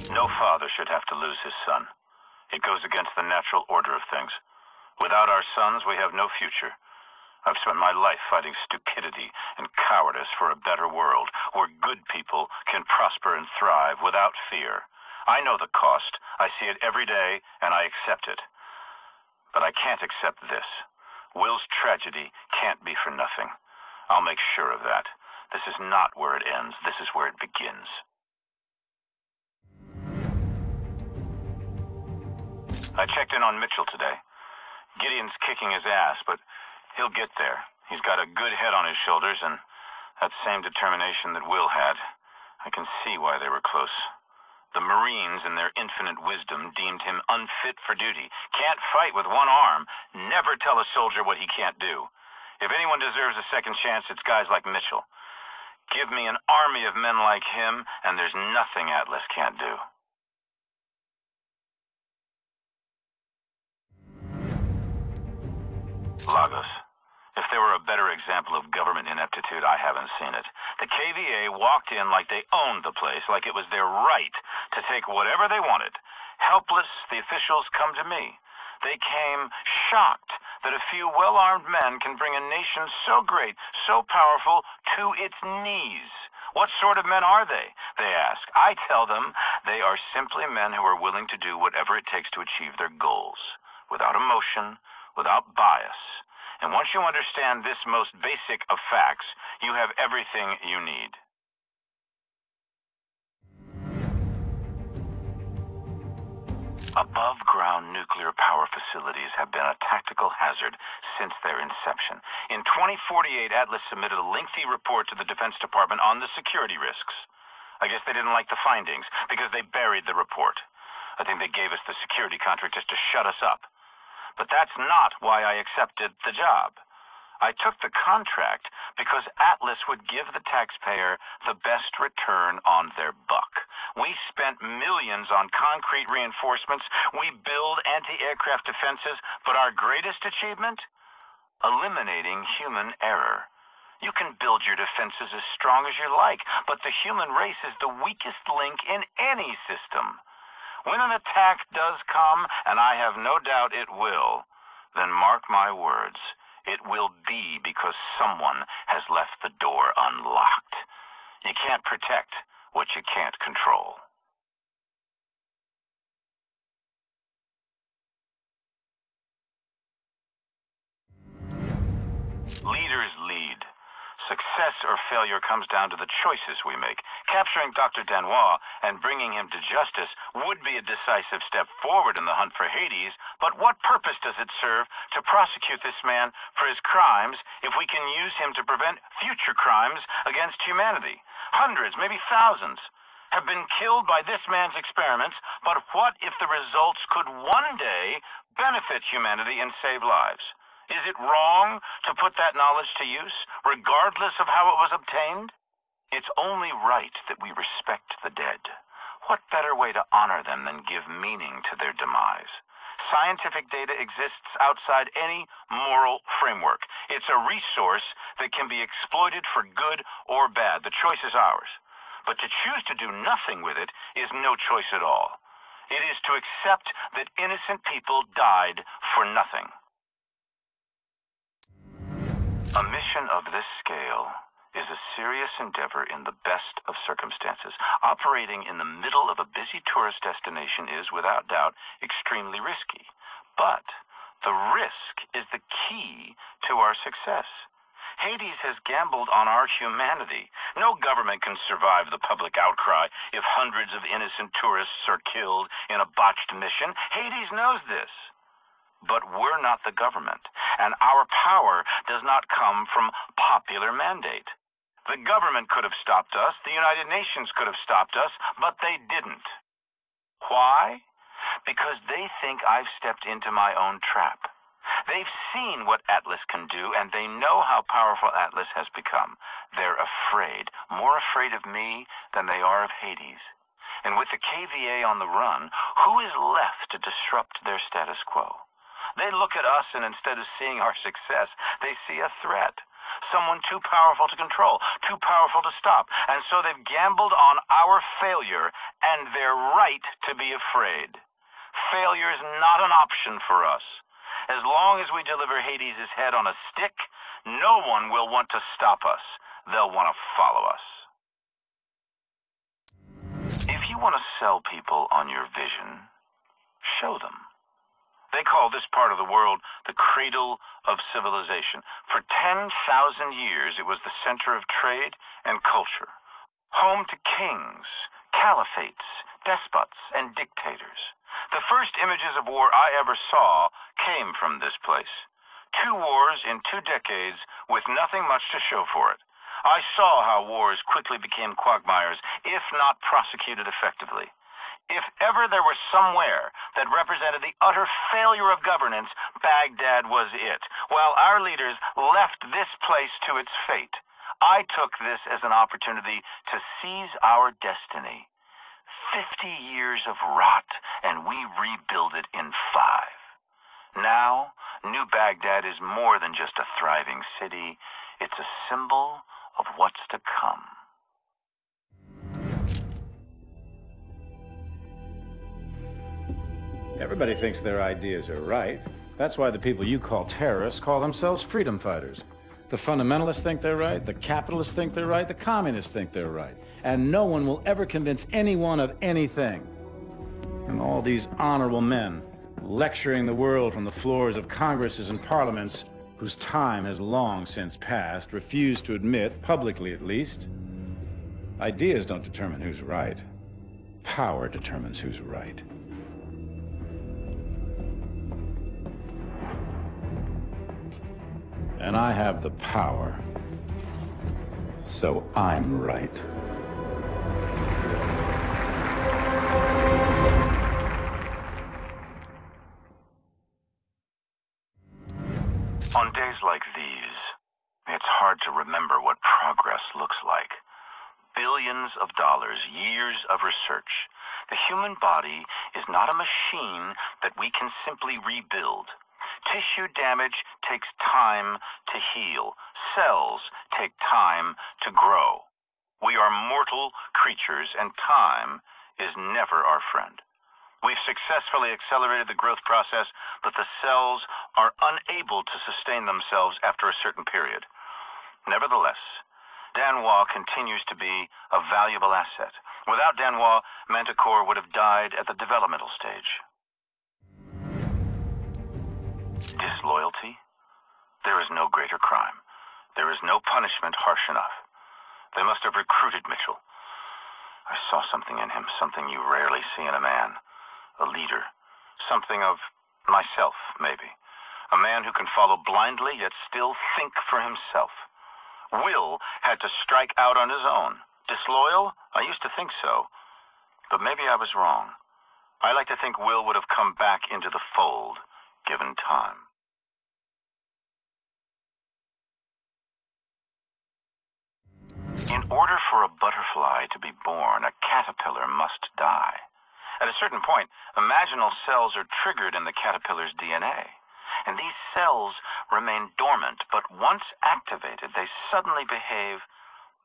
No father should have to lose his son. It goes against the natural order of things. Without our sons, we have no future. I've spent my life fighting stupidity and cowardice for a better world, where good people can prosper and thrive without fear. I know the cost. I see it every day, and I accept it. But I can't accept this. Will's tragedy can't be for nothing. I'll make sure of that. This is not where it ends. This is where it begins. I checked in on Mitchell today. Gideon's kicking his ass, but he'll get there. He's got a good head on his shoulders, and that same determination that Will had. I can see why they were close. The Marines, in their infinite wisdom, deemed him unfit for duty. Can't fight with one arm. Never tell a soldier what he can't do. If anyone deserves a second chance, it's guys like Mitchell. Give me an army of men like him, and there's nothing Atlas can't do. Lagos. If there were a better example of government ineptitude, I haven't seen it. The KVA walked in like they owned the place, like it was their right to take whatever they wanted. Helpless, the officials come to me. They came shocked that a few well-armed men can bring a nation so great, so powerful, to its knees. What sort of men are they? They ask. I tell them they are simply men who are willing to do whatever it takes to achieve their goals, without emotion, without bias. And once you understand this most basic of facts, you have everything you need. Above-ground nuclear power facilities have been a tactical hazard since their inception. In 2048, Atlas submitted a lengthy report to the Defense Department on the security risks. I guess they didn't like the findings because they buried the report. I think they gave us the security contract just to shut us up. But that's not why I accepted the job. I took the contract because Atlas would give the taxpayer the best return on their buck. We spent millions on concrete reinforcements. We build anti-aircraft defenses, but our greatest achievement? Eliminating human error. You can build your defenses as strong as you like, but the human race is the weakest link in any system. When an attack does come, and I have no doubt it will, then mark my words, it will be because someone has left the door unlocked. You can't protect what you can't control. Leaders lead. Success or failure comes down to the choices we make. Capturing Dr. Danois and bringing him to justice would be a decisive step forward in the hunt for Hades, but what purpose does it serve to prosecute this man for his crimes if we can use him to prevent future crimes against humanity? Hundreds, maybe thousands, have been killed by this man's experiments, but what if the results could one day benefit humanity and save lives? Is it wrong to put that knowledge to use, regardless of how it was obtained? It's only right that we respect the dead. What better way to honor them than give meaning to their demise? Scientific data exists outside any moral framework. It's a resource that can be exploited for good or bad. The choice is ours. But to choose to do nothing with it is no choice at all. It is to accept that innocent people died for nothing. A mission of this scale is a serious endeavor in the best of circumstances. Operating in the middle of a busy tourist destination is, without doubt, extremely risky. But the risk is the key to our success. Hades has gambled on our humanity. No government can survive the public outcry if hundreds of innocent tourists are killed in a botched mission. Hades knows this. But we're not the government, and our power does not come from popular mandate. The government could have stopped us, the United Nations could have stopped us, but they didn't. Why? Because they think I've stepped into my own trap. They've seen what Atlas can do, and they know how powerful Atlas has become. They're afraid, more afraid of me than they are of Hades. And with the KVA on the run, who is left to disrupt their status quo? They look at us, and instead of seeing our success, they see a threat. someone too powerful to control, too powerful to stop. And so they've gambled on our failure and their right to be afraid. Failure is not an option for us. As long as we deliver Hades' head on a stick, no one will want to stop us. They'll want to follow us. If you want to sell people on your vision, show them. They call this part of the world the cradle of civilization. For 10,000 years, it was the center of trade and culture, home to kings, caliphates, despots, and dictators. The first images of war I ever saw came from this place. 2 wars in 2 decades with nothing much to show for it. I saw how wars quickly became quagmires, if not prosecuted effectively. If ever there was somewhere that represented the utter failure of governance, Baghdad was it. While our leaders left this place to its fate, I took this as an opportunity to seize our destiny. 50 years of rot, and we rebuild it in 5. Now, New Baghdad is more than just a thriving city. It's a symbol of what's to come. Everybody thinks their ideas are right. That's why the people you call terrorists call themselves freedom fighters. The fundamentalists think they're right, the capitalists think they're right, the communists think they're right. And no one will ever convince anyone of anything. And all these honorable men lecturing the world from the floors of congresses and parliaments whose time has long since passed refuse to admit, publicly at least, ideas don't determine who's right. Power determines who's right. And I have the power, so I'm right. On days like these, it's hard to remember what progress looks like. Billions of dollars, years of research. The human body is not a machine that we can simply rebuild. Tissue damage takes time to heal. Cells take time to grow. We are mortal creatures, and time is never our friend. We've successfully accelerated the growth process, but the cells are unable to sustain themselves after a certain period. Nevertheless, Danois continues to be a valuable asset. Without Danois, Manticore would have died at the developmental stage. Disloyalty? There is no greater crime. There is no punishment harsh enough. They must have recruited Mitchell. I saw something in him, something you rarely see in a man. A leader. Something of myself, maybe. A man who can follow blindly, yet still think for himself. Will had to strike out on his own. Disloyal? I used to think so. But maybe I was wrong. I like to think Will would have come back into the fold, given time. In order for a butterfly to be born, a caterpillar must die. At a certain point, imaginal cells are triggered in the caterpillar's DNA. And these cells remain dormant, but once activated, they suddenly behave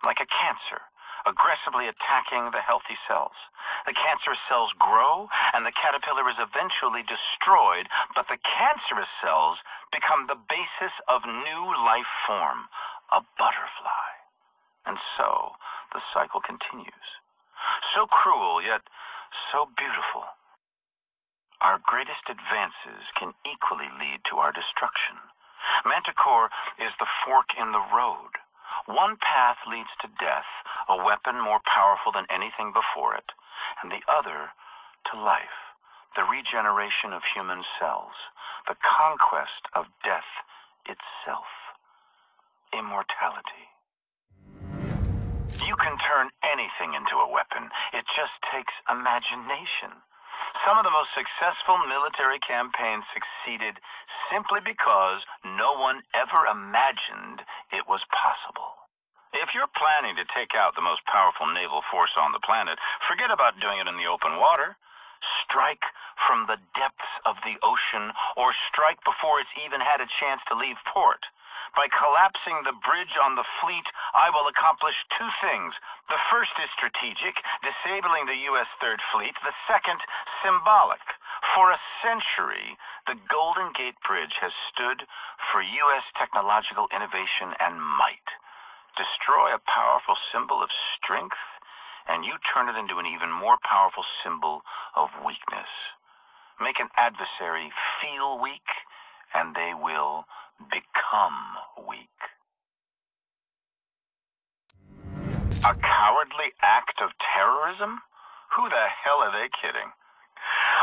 like a cancer, aggressively attacking the healthy cells. The cancerous cells grow, and the caterpillar is eventually destroyed, but the cancerous cells become the basis of new life form, a butterfly. And so, the cycle continues. So cruel, yet so beautiful. Our greatest advances can equally lead to our destruction. Manticore is the fork in the road. One path leads to death, a weapon more powerful than anything before it, and the other to life, the regeneration of human cells, the conquest of death itself, immortality. You can turn anything into a weapon. It just takes imagination. Some of the most successful military campaigns succeeded simply because no one ever imagined it was possible. If you're planning to take out the most powerful naval force on the planet, forget about doing it in the open water. Strike from the depths of the ocean, or strike before it's even had a chance to leave port. By collapsing the bridge on the fleet, I will accomplish two things. The first is strategic, disabling the U.S. Third Fleet. The second, symbolic. For a century, the Golden Gate Bridge has stood for U.S. technological innovation and might. Destroy a powerful symbol of strength, and you turn it into an even more powerful symbol of weakness. Make an adversary feel weak, and they will become weak. A cowardly act of terrorism? Who the hell are they kidding?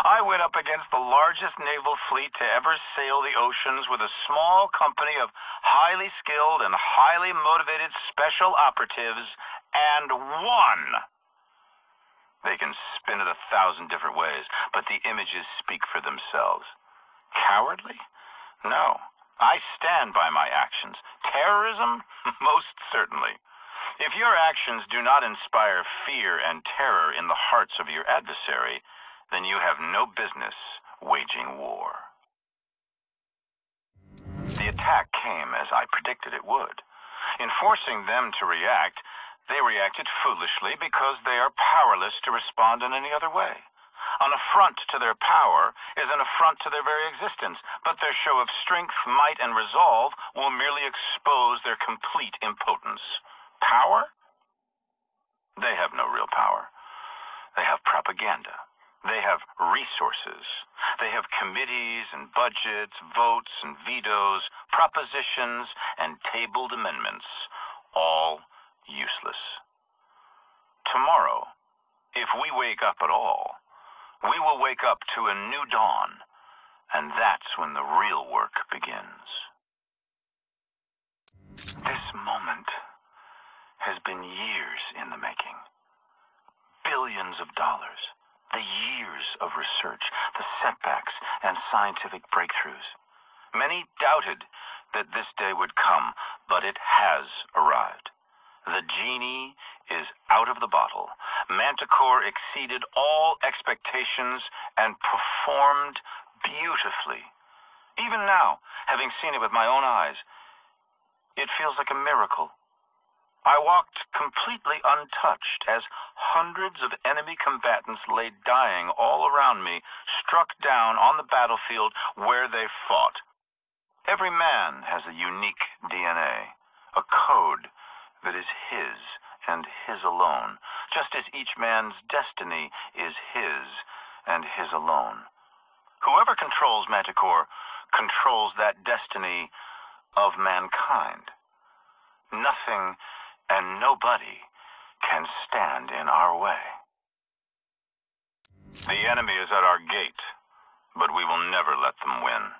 I went up against the largest naval fleet to ever sail the oceans with a small company of highly skilled and highly motivated special operatives, and won! They can spin it 1,000 different ways, but the images speak for themselves. Cowardly? No. I stand by my actions. Terrorism? Most certainly. If your actions do not inspire fear and terror in the hearts of your adversary, then you have no business waging war. The attack came as I predicted it would. In forcing them to react, they reacted foolishly because they are powerless to respond in any other way. An affront to their power is an affront to their very existence, but their show of strength, might, and resolve will merely expose their complete impotence. Power? They have no real power. They have propaganda. They have resources. They have committees and budgets, votes and vetoes, propositions and tabled amendments, all useless. Tomorrow, if we wake up at all, we will wake up to a new dawn, and that's when the real work begins. This moment has been years in the making. Billions of dollars, the years of research, the setbacks and scientific breakthroughs. Many doubted that this day would come, but it has arrived. The genie is out of the bottle. Manticore exceeded all expectations and performed beautifully. Even now, having seen it with my own eyes, it feels like a miracle. I walked completely untouched as hundreds of enemy combatants lay dying all around me, struck down on the battlefield where they fought. Every man has a unique DNA, a code that is his and his alone, just as each man's destiny is his and his alone. Whoever controls Manticore controls that destiny of mankind. Nothing and nobody can stand in our way. The enemy is at our gate, but we will never let them win.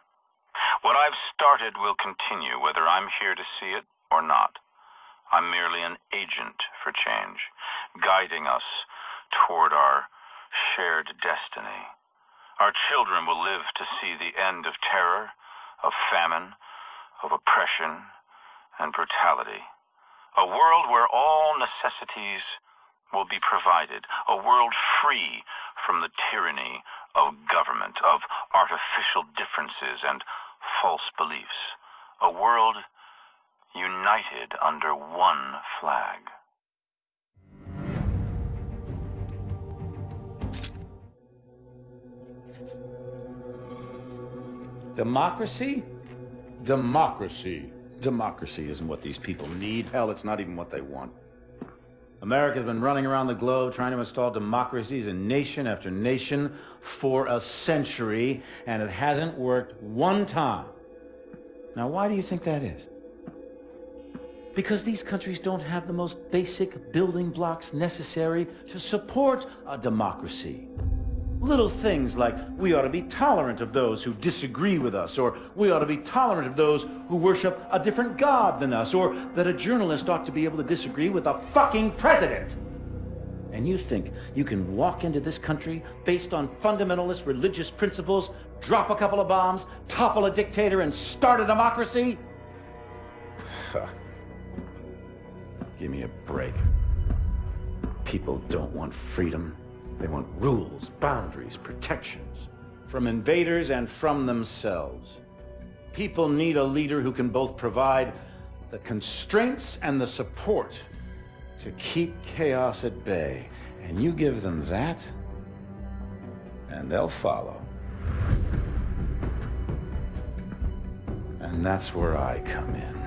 What I've started will continue, whether I'm here to see it or not. I'm merely an agent for change, guiding us toward our shared destiny. Our children will live to see the end of terror, of famine, of oppression, and brutality. A world where all necessities will be provided. A world free from the tyranny of government, of artificial differences and false beliefs. A world united under one flag. Democracy? Democracy. Democracy isn't what these people need. Hell, it's not even what they want. America's been running around the globe trying to install democracies in nation after nation for a century, and it hasn't worked one time. Now, why do you think that is? Because these countries don't have the most basic building blocks necessary to support a democracy. Little things like we ought to be tolerant of those who disagree with us, or we ought to be tolerant of those who worship a different god than us, or that a journalist ought to be able to disagree with a fucking president. And you think you can walk into this country based on fundamentalist religious principles, drop a couple of bombs, topple a dictator, and start a democracy? Give me a break. People don't want freedom. They want rules, boundaries, protections from invaders and from themselves. People need a leader who can both provide the constraints and the support to keep chaos at bay. And you give them that, and they'll follow. And that's where I come in.